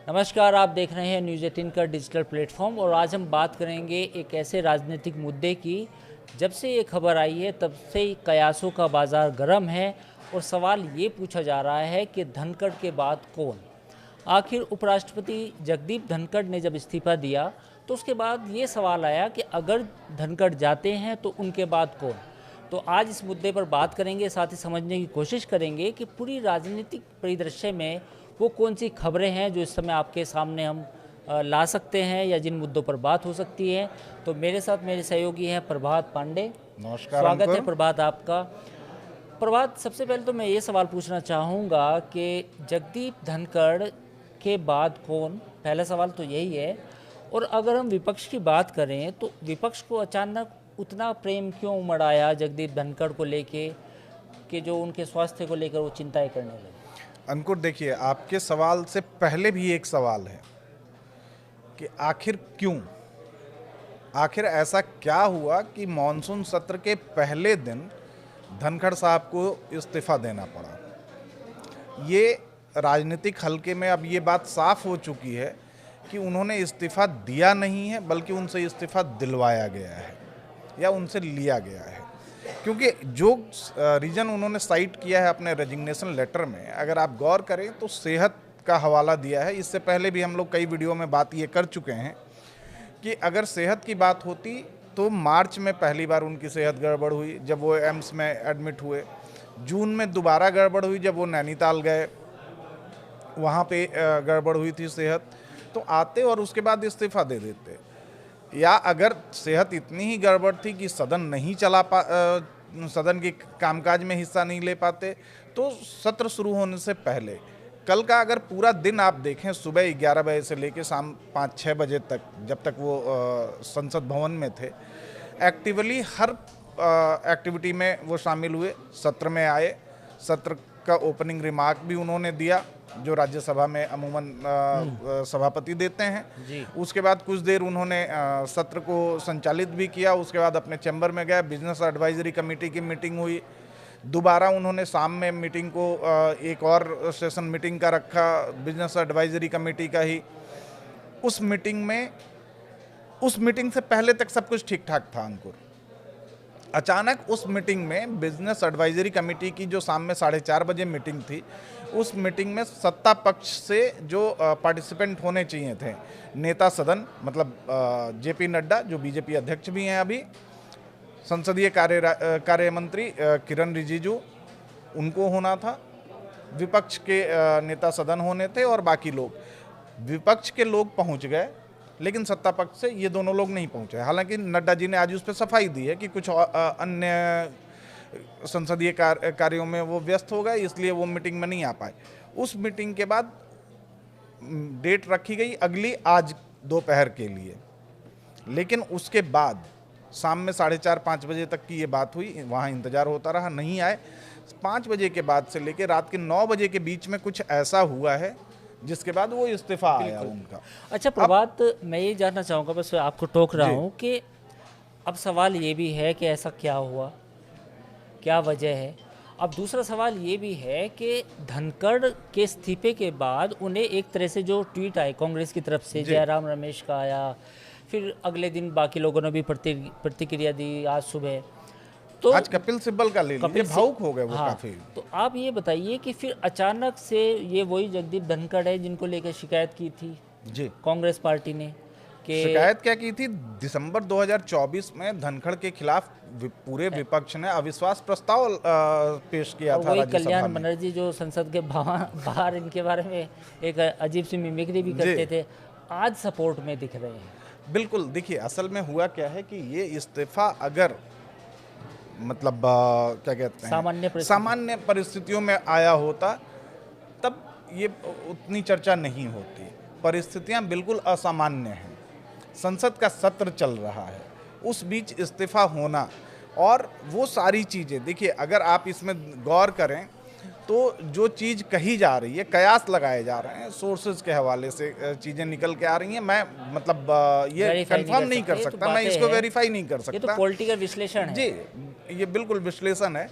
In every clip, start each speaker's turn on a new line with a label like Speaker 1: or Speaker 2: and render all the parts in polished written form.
Speaker 1: नमस्कार, आप देख रहे हैं न्यूज़ 18 का डिजिटल प्लेटफॉर्म और आज हम बात करेंगे एक ऐसे राजनीतिक मुद्दे की जब से ये खबर आई है तब से ही कयासों का बाज़ार गर्म है और सवाल ये पूछा जा रहा है कि धनखड़ के बाद कौन। आखिर उपराष्ट्रपति जगदीप धनखड़ ने जब इस्तीफा दिया तो उसके बाद ये सवाल आया कि अगर धनखड़ जाते हैं तो उनके बाद कौन। तो आज इस मुद्दे पर बात करेंगे, साथ ही समझने की कोशिश करेंगे कि पूरी राजनीतिक परिदृश्य में वो कौन सी खबरें हैं जो इस समय आपके सामने हम ला सकते हैं या जिन मुद्दों पर बात हो सकती है। तो मेरे साथ मेरे सहयोगी हैं प्रभात पांडे।
Speaker 2: नमस्कार,
Speaker 1: स्वागत है प्रभात आपका। प्रभात, सबसे पहले तो मैं ये सवाल पूछना चाहूँगा कि जगदीप धनखड़ के बाद कौन, पहला सवाल तो यही है। और अगर हम विपक्ष की बात करें तो विपक्ष को अचानक उतना प्रेम क्यों उमड़ आया जगदीप धनखड़ को लेके कि जो उनके स्वास्थ्य को लेकर वो चिंताएं करने लगे।
Speaker 2: अंकुर, देखिए, आपके सवाल से पहले भी एक सवाल है कि आखिर क्यों, आखिर ऐसा क्या हुआ कि मॉनसून सत्र के पहले दिन धनखड़ साहब को इस्तीफा देना पड़ा। ये राजनीतिक हलके में अब ये बात साफ हो चुकी है कि उन्होंने इस्तीफा दिया नहीं है, बल्कि उनसे इस्तीफा दिलवाया गया है या उनसे लिया गया है। क्योंकि जो रीज़न उन्होंने साइट किया है अपने रेजिग्नेशन लेटर में, अगर आप गौर करें तो सेहत का हवाला दिया है। इससे पहले भी हम लोग कई वीडियो में बात ये कर चुके हैं कि अगर सेहत की बात होती तो मार्च में पहली बार उनकी सेहत गड़बड़ हुई जब वो एम्स में एडमिट हुए, जून में दोबारा गड़बड़ हुई जब वो नैनीताल गए, वहाँ पे गड़बड़ हुई थी सेहत, तो आते और उसके बाद इस्तीफा दे देते। या अगर सेहत इतनी ही गड़बड़ थी कि सदन नहीं सदन के कामकाज में हिस्सा नहीं ले पाते तो सत्र शुरू होने से पहले कल का अगर पूरा दिन आप देखें, सुबह 11 बजे से लेकर शाम 5-6 बजे तक, जब तक वो संसद भवन में थे, एक्टिवली हर एक्टिविटी में वो शामिल हुए, सत्र में आए, सत्र का ओपनिंग रिमार्क भी उन्होंने दिया जो राज्यसभा में अमूमन सभापति देते हैं जी। उसके बाद कुछ देर उन्होंने सत्र को संचालित भी किया। उसके बाद अपने चैम्बर में गए, बिजनेस एडवाइजरी कमेटी की मीटिंग हुई, दोबारा उन्होंने शाम में मीटिंग को एक और सेशन मीटिंग का रखा, बिजनेस एडवाइजरी कमेटी का ही। उस मीटिंग से पहले तक सब कुछ ठीक ठाक था अंकुर। अचानक उस मीटिंग में बिजनेस एडवाइजरी कमेटी की जो शाम में 4:30 बजे मीटिंग थी, उस मीटिंग में सत्ता पक्ष से जो पार्टिसिपेंट होने चाहिए थे, नेता सदन मतलब जेपी नड्डा जो बीजेपी अध्यक्ष भी हैं अभी, संसदीय कार्य मंत्री किरण रिजिजू, उनको होना था, विपक्ष के नेता सदन होने थे और बाकी लोग। विपक्ष के लोग पहुंच गए लेकिन सत्ता पक्ष से ये दोनों लोग नहीं पहुंचे। हालांकि नड्डा जी ने आज उस पर सफाई दी है कि कुछ अन्य संसदीय कार्यों में वो व्यस्त हो गए, इसलिए वो मीटिंग में नहीं आ पाए। उस मीटिंग के बाद डेट रखी गई अगली आज दोपहर के लिए, लेकिन उसके बाद शाम में 4:30-5 बजे तक की ये बात हुई, वहाँ इंतजार होता रहा, नहीं आए। 5 बजे के बाद से लेकर रात के 9 बजे के बीच में कुछ ऐसा हुआ है जिसके बाद वो इस्तीफा आया उनका।
Speaker 1: अच्छा प्रभात, मैं ये जानना चाहूँगा, बस आपको टोक रहा हूँ कि अब सवाल ये भी है कि ऐसा क्या हुआ, क्या वजह है। अब दूसरा सवाल ये भी है कि धनखड़ के इस्तीफे के बाद उन्हें एक तरह से जो ट्वीट आए कांग्रेस की तरफ से, जयराम रमेश का आया, फिर अगले दिन बाकी लोगों ने भी प्रतिक्रिया दी आज सुबह। तो
Speaker 2: आज कपिल सिब्बल का ले लीजिए, भावुक हो गए वो काफी।
Speaker 1: तो आप ये बताइए कि फिर अचानक से ये वही जगदीप धनखड़ है जिनको लेकर शिकायत की थी
Speaker 2: जी
Speaker 1: कांग्रेस पार्टी ने कि
Speaker 2: शिकायत क्या की थी? दिसंबर 2024 में धनखड़ के खिलाफ पूरे विपक्ष ने अविश्वास प्रस्ताव पेश किया था।
Speaker 1: वही कल्याण बनर्जी जो संसद के बाहर इनके बारे में एक अजीब सी मिमिक्री भी करते थे, आज सपोर्ट में दिख रहे हैं।
Speaker 2: बिल्कुल, देखिए असल में हुआ क्या है कि ये इस्तीफा अगर मतलब क्या कहते हैं सामान्य परिस्थितियों में आया होता तब ये उतनी चर्चा नहीं होती। परिस्थितियां बिल्कुल असामान्य हैं, संसद का सत्र चल रहा है, उस बीच इस्तीफा होना और वो सारी चीज़ें, देखिए अगर आप इसमें गौर करें तो जो चीज़ कही जा रही है, कयास लगाए जा रहे हैं, सोर्सेज के हवाले से चीज़ें निकल के आ रही हैं। मैं मतलब ये कंफर्म नहीं कर सकता, मैं इसको वेरीफाई नहीं कर सकता।
Speaker 1: ये तो पॉलिटिकल विश्लेषण है
Speaker 2: जी, ये बिल्कुल विश्लेषण है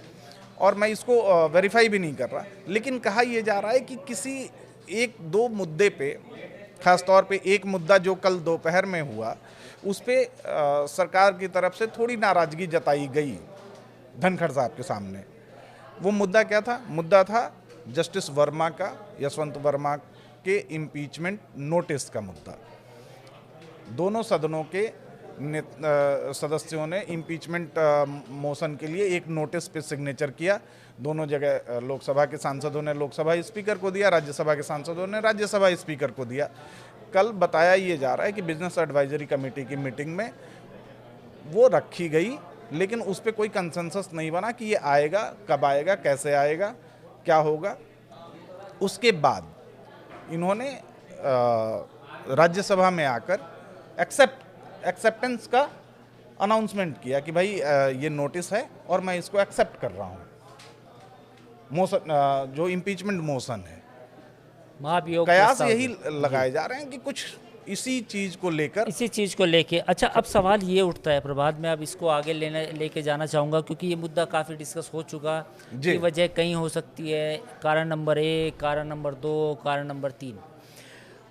Speaker 2: और मैं इसको वेरीफाई भी नहीं कर रहा। लेकिन कहा यह जा रहा है कि किसी 1-2 मुद्दे पे खास तौर पे एक मुद्दा जो कल दोपहर में हुआ, उस पे सरकार की तरफ से थोड़ी नाराजगी जताई गई धनखड़ साहब के सामने। वो मुद्दा क्या था? मुद्दा था जस्टिस वर्मा का, यशवंत वर्मा के इम्पीचमेंट नोटिस का मुद्दा। दोनों सदनों के सदस्यों ने इम्पीचमेंट मोशन के लिए एक नोटिस पे सिग्नेचर किया। दोनों जगह लोकसभा के सांसदों ने लोकसभा स्पीकर को दिया, राज्यसभा के सांसदों ने राज्यसभा स्पीकर को दिया। कल बताया ये जा रहा है कि बिजनेस एडवाइजरी कमेटी की मीटिंग में वो रखी गई, लेकिन उस पर कोई कंसेंसस नहीं बना कि ये आएगा, कब आएगा, कैसे आएगा, क्या होगा। उसके बाद इन्होंने राज्यसभा में आकर एक्सेप्टेंस का अनाउंसमेंट किया कि भाई ये नोटिस है और मैं इसको एक्सेप्ट कर रहा हूँ। मोशन जो इम्पीचमेंट मोशन है,
Speaker 1: महाभियोग
Speaker 2: कयास
Speaker 1: प्रस्ताव
Speaker 2: यही
Speaker 1: है।
Speaker 2: लगाए जा रहे हैं कि कुछ इसी चीज को लेकर
Speaker 1: अच्छा, अब सवाल ये उठता है प्रभात, मैं अब इसको आगे लेके जाना चाहूँगा क्योंकि ये मुद्दा काफ़ी डिस्कस हो चुका कि वजह कई हो सकती है, कारण नंबर 1, कारण नंबर 2, कारण नंबर 3।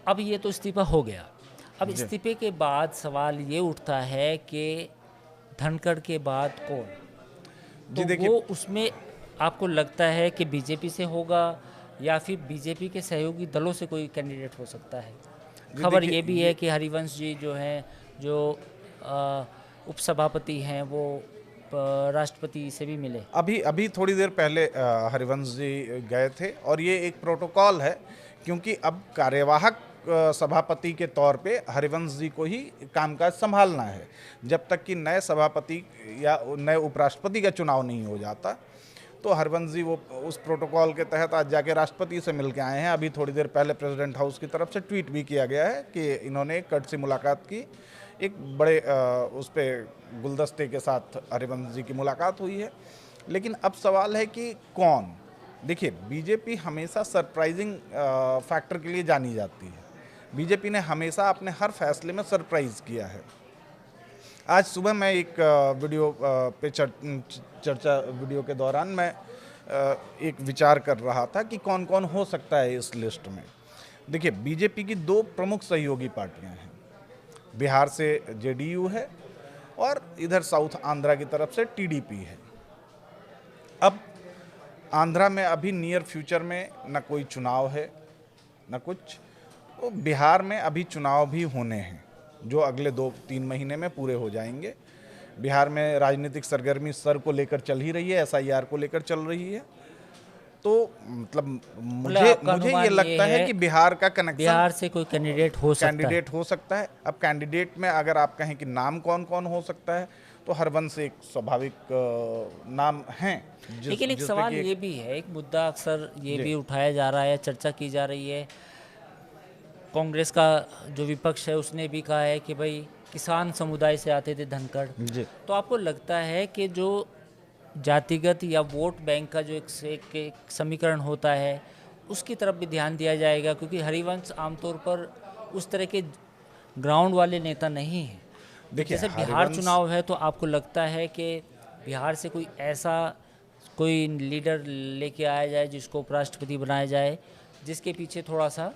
Speaker 1: अब ये तो इस्तीफा हो गया। अब इस्तीफे के बाद सवाल ये उठता है कि धनखड़ के बाद कौन? तो वो उसमें आपको लगता है कि बीजेपी से होगा या फिर बीजेपी के सहयोगी दलों से कोई कैंडिडेट हो सकता है? खबर ये भी है कि हरिवंश जी जो हैं, जो उपसभापति हैं, वो राष्ट्रपति से भी मिले।
Speaker 2: अभी थोड़ी देर पहले हरिवंश जी गए थे और ये एक प्रोटोकॉल है, क्योंकि अब कार्यवाहक सभापति के तौर पे हरिवंश जी को ही कामकाज संभालना है जब तक कि नए सभापति या नए उपराष्ट्रपति का चुनाव नहीं हो जाता। तो हरिवंश जी वो उस प्रोटोकॉल के तहत आज जाके राष्ट्रपति से मिल के आए हैं। अभी थोड़ी देर पहले प्रेसिडेंट हाउस की तरफ से ट्वीट भी किया गया है कि इन्होंने एक कट सी मुलाकात की, एक बड़े उस पर गुलदस्ते के साथ हरिवंश जी की मुलाकात हुई है। लेकिन अब सवाल है कि कौन? देखिए, बीजेपी हमेशा सरप्राइजिंग फैक्टर के लिए जानी जाती है। बीजेपी ने हमेशा अपने हर फैसले में सरप्राइज किया है। आज सुबह मैं एक वीडियो पे चर्चा वीडियो के दौरान मैं एक विचार कर रहा था कि कौन कौन हो सकता है इस लिस्ट में। देखिए, बीजेपी की 2 प्रमुख सहयोगी पार्टियां हैं। बिहार से जेडीयू है और इधर साउथ आंध्रा की तरफ से टीडीपी है। अब आंध्रा में अभी नियर फ्यूचर में न कोई चुनाव है न कुछ, तो बिहार में अभी चुनाव भी होने हैं जो अगले 2-3 महीने में पूरे हो जाएंगे। बिहार में राजनीतिक सरगर्मी सर को लेकर चल ही रही है, एसआईआर को लेकर चल रही है। तो मतलब मुझे ये लगता है कि बिहार का कनेक्शन,
Speaker 1: बिहार से कोई कैंडिडेट
Speaker 2: हो सकता है। अब कैंडिडेट में अगर आप कहें कि नाम कौन कौन हो सकता है, तो हरवंश एक स्वाभाविक नाम है।
Speaker 1: लेकिन एक सवाल ये भी है, एक मुद्दा अक्सर ये भी उठाया जा रहा है, चर्चा की जा रही है। कांग्रेस का जो विपक्ष है उसने भी कहा है कि भाई किसान समुदाय से आते थे धनखड़। तो आपको लगता है कि जो जातिगत या वोट बैंक का जो एक समीकरण होता है उसकी तरफ भी ध्यान दिया जाएगा? क्योंकि हरिवंश आमतौर पर उस तरह के ग्राउंड वाले नेता नहीं हैं। देखिए, जैसे बिहार चुनाव है तो आपको लगता है कि बिहार से कोई ऐसा कोई लीडर लेके आया जाए जिसको उपराष्ट्रपति बनाया जाए, जिसके पीछे थोड़ा सा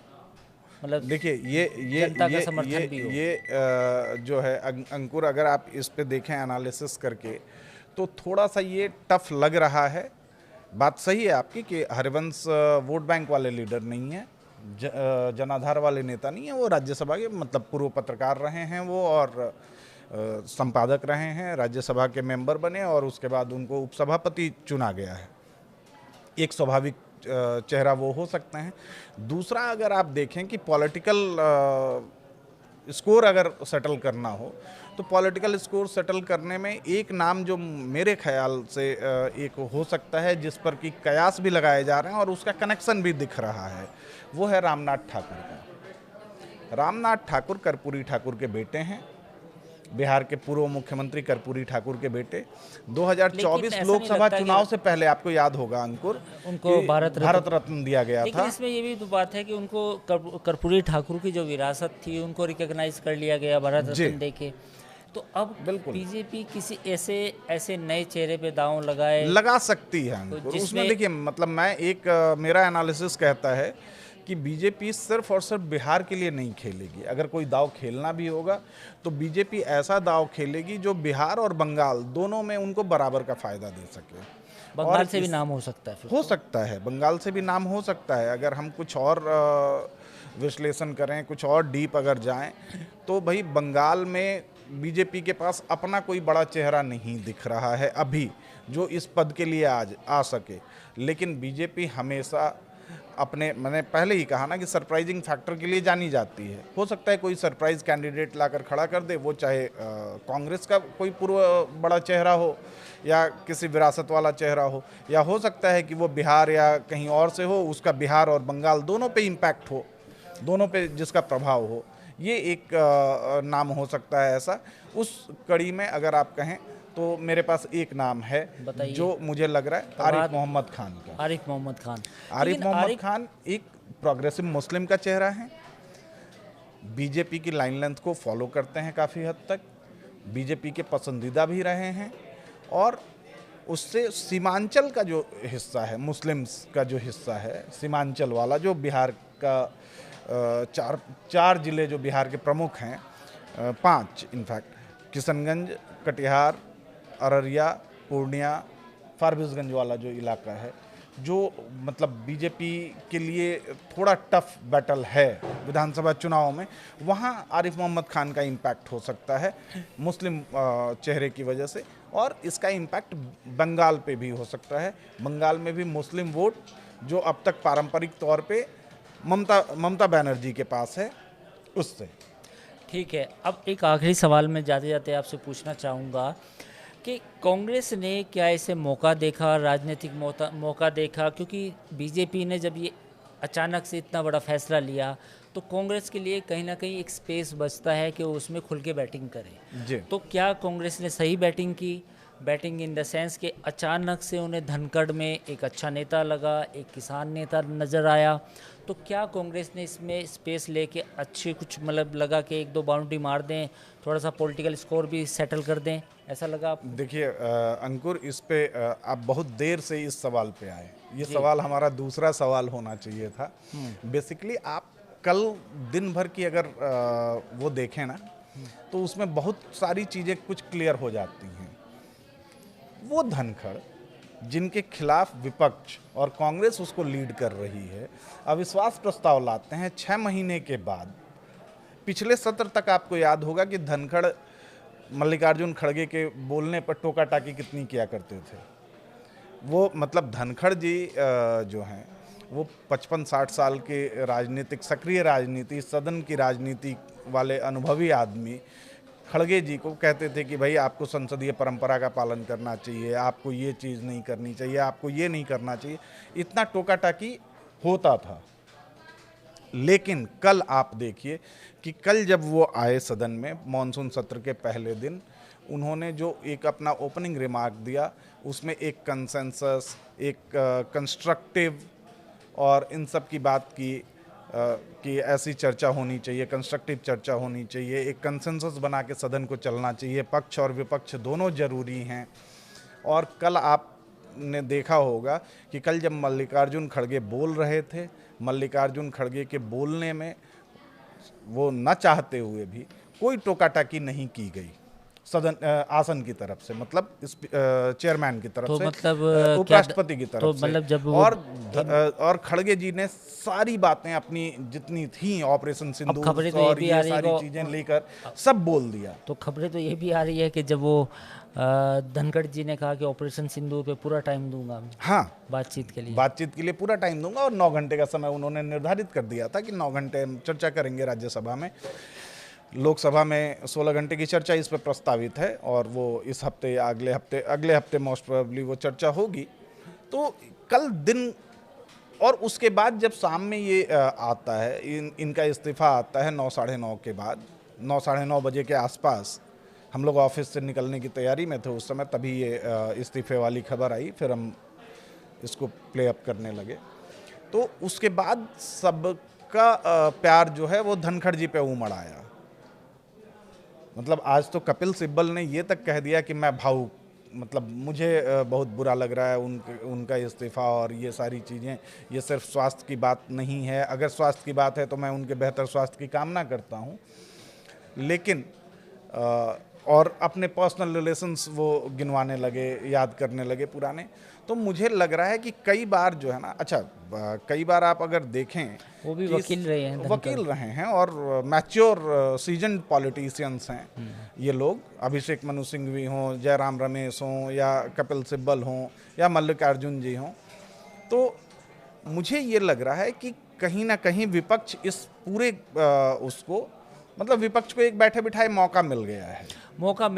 Speaker 1: मतलब
Speaker 2: देखिए ये
Speaker 1: जनता का समर्थन भी हो।
Speaker 2: ये जो है अंकुर, अगर आप इस पे देखें एनालिसिस करके तो थोड़ा सा ये टफ लग रहा है। बात सही है आपकी कि हरिवंश वोट बैंक वाले लीडर नहीं है, जनाधार वाले नेता नहीं है। वो राज्यसभा के मतलब पूर्व पत्रकार रहे हैं वो, और संपादक रहे हैं, राज्यसभा के मेंबर बने और उसके बाद उनको उपसभापति चुना गया है। एक स्वाभाविक चेहरा वो हो सकते हैं। दूसरा, अगर आप देखें कि पॉलिटिकल स्कोर अगर सेटल करना हो तो पॉलिटिकल स्कोर सेटल करने में एक नाम जो मेरे ख्याल से एक हो सकता है, जिस पर कि कयास भी लगाए जा रहे हैं और उसका कनेक्शन भी दिख रहा है, वो है रामनाथ ठाकुर का। रामनाथ ठाकुर कर्पूरी ठाकुर के बेटे हैं, बिहार के पूर्व मुख्यमंत्री कर्पूरी ठाकुर के बेटे। 2024 लोकसभा चुनाव से पहले आपको याद होगा अंकुर, उनको भारत रत्न दिया गया था।
Speaker 1: इसमें ये भी तो बात है कि उनको कर्पूरी ठाकुर की जो विरासत थी उनको रिकॉग्नाइज कर लिया गया भारत रत्न देके। तो अब बिल्कुल बीजेपी किसी ऐसे नए चेहरे पे दांव लगा सकती है
Speaker 2: अंकुर। उसमें देखिए, मतलब मैं एक मेरा एनालिसिस कहता है कि बीजेपी सिर्फ और सिर्फ बिहार के लिए नहीं खेलेगी। अगर कोई दाव खेलना भी होगा तो बीजेपी ऐसा दाव खेलेगी जो बिहार और बंगाल दोनों में उनको बराबर का फायदा दे सके।
Speaker 1: बंगाल से भी नाम हो सकता है फिर
Speaker 2: हो
Speaker 1: तो।
Speaker 2: सकता है, बंगाल से भी नाम हो सकता है। अगर हम कुछ और विश्लेषण करें, कुछ और डीप अगर जाएं, तो भाई बंगाल में बीजेपी के पास अपना कोई बड़ा चेहरा नहीं दिख रहा है अभी जो इस पद के लिए आज आ सके। लेकिन बीजेपी हमेशा अपने, मैंने पहले ही कहा ना कि सरप्राइजिंग फैक्टर के लिए जानी जाती है। हो सकता है कोई सरप्राइज कैंडिडेट लाकर खड़ा कर दे, वो चाहे कांग्रेस का कोई पूर्व बड़ा चेहरा हो या किसी विरासत वाला चेहरा हो, या हो सकता है कि वो बिहार या कहीं और से हो, उसका बिहार और बंगाल दोनों पे इम्पैक्ट हो, दोनों पे जिसका प्रभाव हो। ये एक नाम हो सकता है ऐसा। उस कड़ी में अगर आप कहें तो मेरे पास एक नाम है जो मुझे लग रहा है आरिफ मोहम्मद खान का।
Speaker 1: आरिफ मोहम्मद खान।
Speaker 2: आरिफ मोहम्मद खान एक प्रोग्रेसिव मुस्लिम का चेहरा है, बीजेपी की लाइन लेंथ को फॉलो करते हैं काफ़ी हद तक, बीजेपी के पसंदीदा भी रहे हैं, और उससे सीमांचल का जो हिस्सा है, मुस्लिम्स का जो हिस्सा है सीमांचल वाला, जो बिहार का चार जिले जो बिहार के प्रमुख हैं, 5 इनफैक्ट, किशनगंज, कटिहार, अररिया, पूर्णिया, फारबिसगंज वाला जो इलाका है, जो मतलब बीजेपी के लिए थोड़ा टफ बैटल है विधानसभा चुनाव में, वहाँ आरिफ मोहम्मद खान का इम्पैक्ट हो सकता है मुस्लिम चेहरे की वजह से। और इसका इम्पैक्ट बंगाल पे भी हो सकता है। बंगाल में भी मुस्लिम वोट जो अब तक पारंपरिक तौर पे ममता बनर्जी के पास है, उससे।
Speaker 1: ठीक है, अब एक आखिरी सवाल में जाते जाते आपसे पूछना चाहूँगा कि कांग्रेस ने क्या इसे मौका देखा, राजनीतिक मौका देखा? क्योंकि बीजेपी ने जब ये अचानक से इतना बड़ा फैसला लिया तो कांग्रेस के लिए कहीं ना कहीं एक स्पेस बचता है कि वो उसमें खुल के बैटिंग करे
Speaker 2: जी।
Speaker 1: तो क्या कांग्रेस ने सही बैटिंग की? बैटिंग इन द सेंस कि अचानक से उन्हें धनखड़ में एक अच्छा नेता लगा, एक किसान नेता नज़र आया, तो क्या कांग्रेस ने इसमें स्पेस लेके अच्छे कुछ मतलब लगा कि 1-2 बाउंड्री मार दें, थोड़ा सा पॉलिटिकल स्कोर भी सेटल कर दें, ऐसा लगा आपको?
Speaker 2: देखिए अंकुर, इस पे आप बहुत देर से इस सवाल पे आए। ये सवाल हमारा दूसरा सवाल होना चाहिए था। बेसिकली आप कल दिन भर की अगर वो देखें ना, तो उसमें बहुत सारी चीज़ें कुछ क्लियर हो जाती हैं। वो धनखड़ जिनके खिलाफ विपक्ष और कांग्रेस उसको लीड कर रही है, अविश्वास प्रस्ताव लाते हैं 6 महीने के बाद। पिछले सत्र तक आपको याद होगा कि धनखड़ मल्लिकार्जुन खड़गे के बोलने पर टोका टाकी कितनी किया करते थे। वो मतलब धनखड़ जी जो हैं वो 55-60 साल के राजनीतिक, सक्रिय राजनीति, सदन की राजनीति वाले अनुभवी आदमी खड़गे जी को कहते थे कि भाई आपको संसदीय परंपरा का पालन करना चाहिए, आपको ये चीज़ नहीं करनी चाहिए, आपको ये नहीं करना चाहिए। इतना टोका टाकी होता था। लेकिन कल आप देखिए कि कल जब वो आए सदन में मॉनसून सत्र के पहले दिन, उन्होंने जो एक अपना ओपनिंग रिमार्क दिया, उसमें एक कंसेंसस, एक कंस्ट्रक्टिव और इन सब की बात की कि ऐसी चर्चा होनी चाहिए, कंस्ट्रक्टिव चर्चा होनी चाहिए, एक कंसेंसस बना के सदन को चलना चाहिए, पक्ष और विपक्ष दोनों जरूरी हैं। और कल आपने देखा होगा कि कल जब मल्लिकार्जुन खड़गे बोल रहे थे, मल्लिकार्जुन खड़गे के बोलने में वो न चाहते हुए भी कोई टोका टाकी नहीं की गई सदन आसन की तरफ से, मतलब इस चेयरमैन की तरफ
Speaker 1: तो
Speaker 2: से,
Speaker 1: मतलब
Speaker 2: उपराष्ट्रपति की तरफ
Speaker 1: तो
Speaker 2: से,
Speaker 1: मतलब जब
Speaker 2: और खड़गे जी ने सारी बातें अपनी जितनी थी, ऑपरेशन सिंदूर और ये सारी चीजें लेकर सब बोल दिया।
Speaker 1: तो खबरें तो ये भी आ रही है कि जब वो धनखड़ जी ने कहा कि ऑपरेशन सिंदूर पे पूरा टाइम दूंगा,
Speaker 2: हाँ,
Speaker 1: बातचीत के लिए
Speaker 2: पूरा टाइम दूंगा, और 9 घंटे का समय उन्होंने निर्धारित कर दिया था कि 9 घंटे हम चर्चा करेंगे राज्यसभा में। लोकसभा में 16 घंटे की चर्चा इस पर प्रस्तावित है, और वो इस हफ्ते या अगले हफ्ते मोस्ट प्रोबेबली वो चर्चा होगी। तो कल दिन, और उसके बाद जब शाम में ये आता है, इनका इस्तीफा आता है 9, साढ़े 9 के बाद, 9, साढ़े 9 बजे के आसपास हम लोग ऑफिस से निकलने की तैयारी में थे उस समय, तभी ये इस्तीफे वाली खबर आई, फिर हम इसको प्ले अप करने लगे। तो उसके बाद सबका प्यार जो है वो धनखड़ जी पे उमड़ आया। मतलब आज तो कपिल सिब्बल ने ये तक कह दिया कि मैं भावुक मतलब मुझे बहुत बुरा लग रहा है उनका इस्तीफ़ा और ये सारी चीज़ें। ये सिर्फ स्वास्थ्य की बात नहीं है, अगर स्वास्थ्य की बात है तो मैं उनके बेहतर स्वास्थ्य की कामना करता हूँ, लेकिन और अपने पर्सनल रिलेशंस वो गिनवाने लगे, याद करने लगे पुराने। तो मुझे लग रहा है कि कई बार जो है ना, अच्छा कई बार आप अगर देखें,
Speaker 1: वो भी
Speaker 2: कि
Speaker 1: वकील रहे हैं,
Speaker 2: वकील रहे हैं और मैच्योर सीजन्ड पॉलिटिशियंस हैं ये लोग। अभिषेक मनु सिंघवी हों, जयराम रमेश हों, या कपिल सिब्बल हों, या मल्लिकार्जुन जी हों, तो मुझे ये लग रहा है कि कहीं ना कहीं विपक्ष इस पूरे उसको, मतलब विपक्ष को एक बैठे बिठाए मौका मिल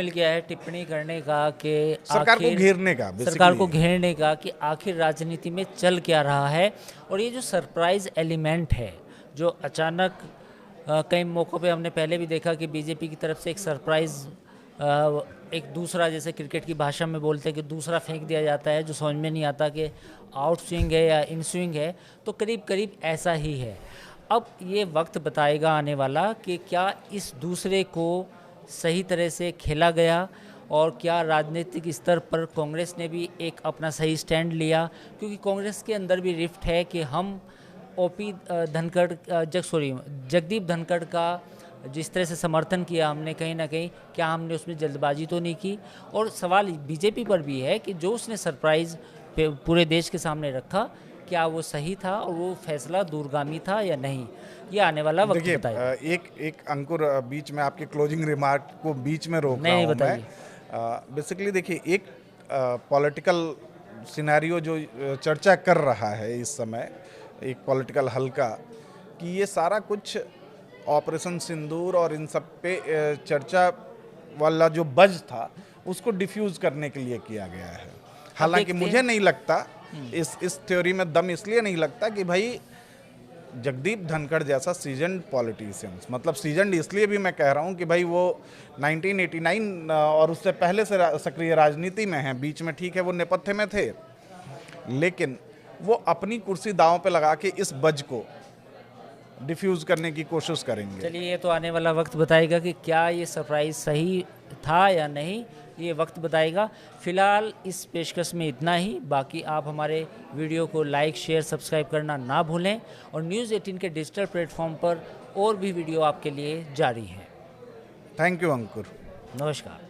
Speaker 2: गया है,
Speaker 1: टिप्पणी करने का कि
Speaker 2: सरकार को घेरने का,
Speaker 1: सरकार को घेरने का, कि आखिर राजनीति में चल क्या रहा है। और ये जो सरप्राइज एलिमेंट है, जो अचानक कई मौक़ों पे हमने पहले भी देखा कि बीजेपी की तरफ से एक सरप्राइज, एक दूसरा, जैसे क्रिकेट की भाषा में बोलते हैं कि दूसरा फेंक दिया जाता है, जो समझ में नहीं आता कि आउट स्विंग है या इन स्विंग है, तो करीब करीब ऐसा ही है। अब ये वक्त बताएगा आने वाला कि क्या इस दूसरे को सही तरह से खेला गया, और क्या राजनीतिक स्तर पर कांग्रेस ने भी एक अपना सही स्टैंड लिया, क्योंकि कांग्रेस के अंदर भी रिफ्ट है कि हम जगदीप धनखड़ का जिस तरह से समर्थन किया हमने, कहीं ना कहीं क्या हमने उसमें जल्दबाजी तो नहीं की। और सवाल बीजेपी पर भी है कि जो उसने सरप्राइज़ पूरे देश के सामने रखा, क्या वो सही था और वो फैसला दूरगामी था या नहीं, ये आने वाला वक्त बताएगा।
Speaker 2: एक अंकुर, बीच में आपके क्लोजिंग रिमार्क को बीच में रोक रहा हूँ मैं। बेसिकली देखिए, एक पॉलिटिकल सिनेरियो जो चर्चा कर रहा है इस समय, एक पॉलिटिकल हल्का, कि ये सारा कुछ ऑपरेशन सिंदूर और इन सब पे चर्चा वाला जो बज था उसको डिफ्यूज करने के लिए किया गया है। हालांकि मुझे नहीं लगता, इस थ्योरी में दम इसलिए नहीं लगता कि भाई जगदीप धनखड़ जैसा सीजन्ड पॉलिटिशियंस, मतलब सीजन्ड इसलिए भी मैं कह रहा हूँ कि भाई वो 1989 और उससे पहले से सक्रिय राजनीति में हैं। बीच में ठीक है वो नेपथ्य में थे, लेकिन वो अपनी कुर्सी दांव पे लगा के इस बज को डिफ्यूज करने की कोशिश करेंगे।
Speaker 1: चलिए, ये तो आने वाला वक्त बताएगा कि क्या ये सरप्राइज सही था या नहीं, ये वक्त बताएगा। फिलहाल इस पेशकश में इतना ही। बाकी आप हमारे वीडियो को लाइक, शेयर, सब्सक्राइब करना ना भूलें, और न्यूज़ 18 के डिजिटल प्लेटफॉर्म पर और भी वीडियो आपके लिए जारी है।
Speaker 2: थैंक यू अंकुर।
Speaker 1: नमस्कार।